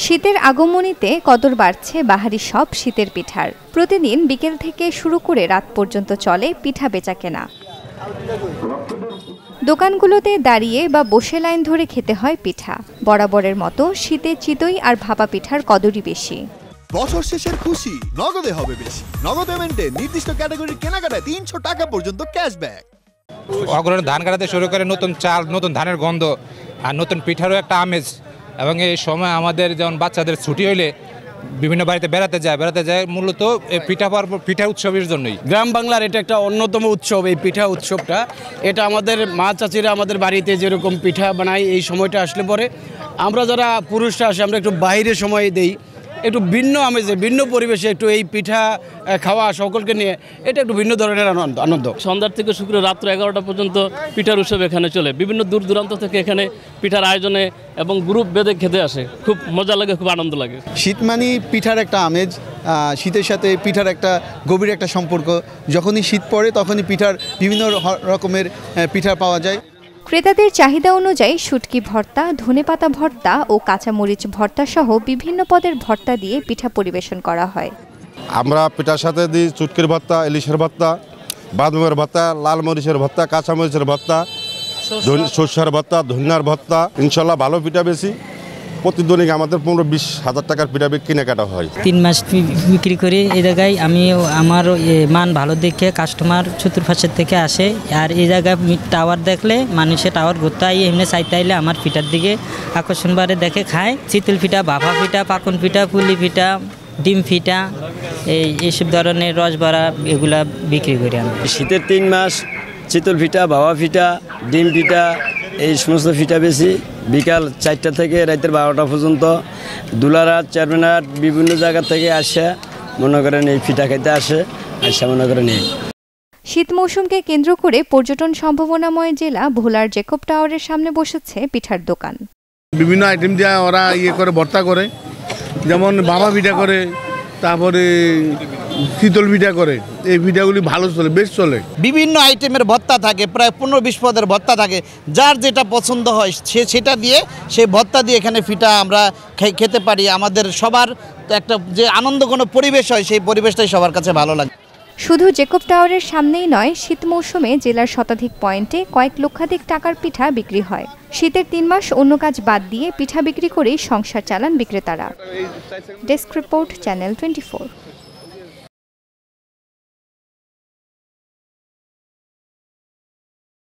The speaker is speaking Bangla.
শীতের আগমনীতে কদর বাড়ছে বাহারি সব শীতের পিঠার। প্রতিদিন বিকেল থেকে শুরু করে রাত পর্যন্ত চলে পিঠা বেচাকেনা। দোকানগুলোতে দাঁড়িয়ে বা বসে লাইন ধরে খেতে হয় পিঠা। বরাবরের মতো শীতে চিতই আর ভাপা পিঠার কদরই বেশি। বছর শেষের খুশি নগদে হবে বেশি। নগদ পেমেন্টে নির্দিষ্ট ক্যাটাগরির কেনাকাটায় ৩০০ টাকা পর্যন্ত ক্যাশব্যাক। অগ্রণী ধান কাটাতে শুরু করে নতুন চাল, নতুন ধানের গন্ধ আর নতুন পিঠারও একটা আমেজ। এবং এই সময় আমাদের যেমন বাচ্চাদের ছুটি হইলে বিভিন্ন বাড়িতে বেড়াতে যায় মূলত এই পিঠা উৎসবের জন্যই। গ্রাম বাংলার এটা একটা অন্যতম উৎসব, এই পিঠা উৎসবটা। এটা আমাদের মা চাচিরা আমাদের বাড়িতে যেরকম পিঠা বানায়, এই সময়টা আসলে পরে আমরা যারা পুরুষরা আসে আমরা একটু বাইরে সময় দেই, একটু ভিন্ন আমেজে ভিন্ন পরিবেশে একটু এই পিঠা খাওয়া সকলকে নিয়ে এটা একটু ভিন্ন ধরনের আনন্দ। সন্ধ্যার থেকে শুক্র রাত্র 11টা পর্যন্ত পিঠার উৎসব এখানে চলে। বিভিন্ন দূর দূরান্ত থেকে এখানে পিঠার আয়োজনে এবং গ্রুপ বেঁধে খেতে আসে। খুব মজা লাগে, খুব আনন্দ লাগে। শীত মানে পিঠার একটা আমেজ, শীতের সাথে পিঠার একটা গভীর একটা সম্পর্ক। যখনই শীত পড়ে তখনই পিঠার বিভিন্ন রকমের পিঠা পাওয়া যায়। ক্রেতাদের চাহিদা অনুযায়ী শুটকি ভর্তা, ধনেপাতা ভর্তা ও কাঁচামরিচ ভর্তা সহ বিভিন্ন পদের ভর্তা দিয়ে পিঠা পরিবেশন করা হয়। আমরা পিঠার সাথে দিই চুটকির ভর্তা, ইলিশের ভর্তা, বাদামের ভর্তা, লাল মরিচের ভর্তা, কাঁচামরিচের ভর্তা, সরষের ভর্তা, ধনিয়ার ভর্তা। ইনশাল্লাহ ভালো পিঠা বেশি। প্রতিদিনই আমাদের 15-20 হাজার টাকার পিঠা কেনাকাটা হয়। 3 মাস বিক্রি করি এই জায়গায়। আমি আমার মান ভালো দেখে কাস্টমার চতুর্পাশের থেকে আসে। আর এই জায়গায় টাওয়ার দেখলে মানুষে টাওয়ার ঘুরতে আই এমনি চাইতে আইলে আমার পিঠার দিকে আকর্ষণ বাড়ে, দেখে খায়। চিতল পিঠা, ভাপা পিঠা, পাকন পিঠা, পুলি পিঠা, ডিম পিঠা, এইসব ধরনের রসবড়া এগুলা বিক্রি করি আমি। শীতের 3 মাস চিতল পিঠা, ভাপা পিঠা, ডিম পিঠা এই সমস্ত পিঠা বেশি। বিকাল 4টা থেকে রাতের 12টা পর্যন্ত দুলারাত, চেয়ারম্যানহাট বিভিন্ন জায়গা থেকে আসে মনে করেন এই পিঠা খাইতে আসে মনে করেন এই। শীত মৌসুমকে কেন্দ্র করে পর্যটন সম্ভাবনাময় জেলা ভোলার জেকব টাওয়ারের সামনে বসেছে পিঠার দোকান। বিভিন্ন আইটেম দিয়ে ওরা করে ভর্তা করে, যেমন ভাপা পিঠা করে, তারপরে শীতল পিঠা করে। এই পিঠাগুলি ভালো চলে, বেশ চলে। বিভিন্ন আইটেমের ভর্তা থাকে, প্রায় 15-20 পদের ভর্তা থাকে। যার যেটা পছন্দ হয় সেটা দিয়ে সেই ভর্তা দিয়ে এখানে পিঠা আমরা খেতে পারি। আমাদের সবার একটা যে আনন্দ কোনো পরিবেশ হয় সেই পরিবেশটাই সবার কাছে ভালো লাগে। শুধু জেকব টাওয়ারের সামনেই নয়, শীত মৌসুমে জেলার শতাধিক পয়েন্টে কয়েক লক্ষাধিক টাকার পিঠা বিক্রি হয়। শীতের 3 মাস অন্য কাজ বাদ দিয়ে পিঠা বিক্রি করেই সংসার চালান বিক্রেতারা। Desk report, channel 24।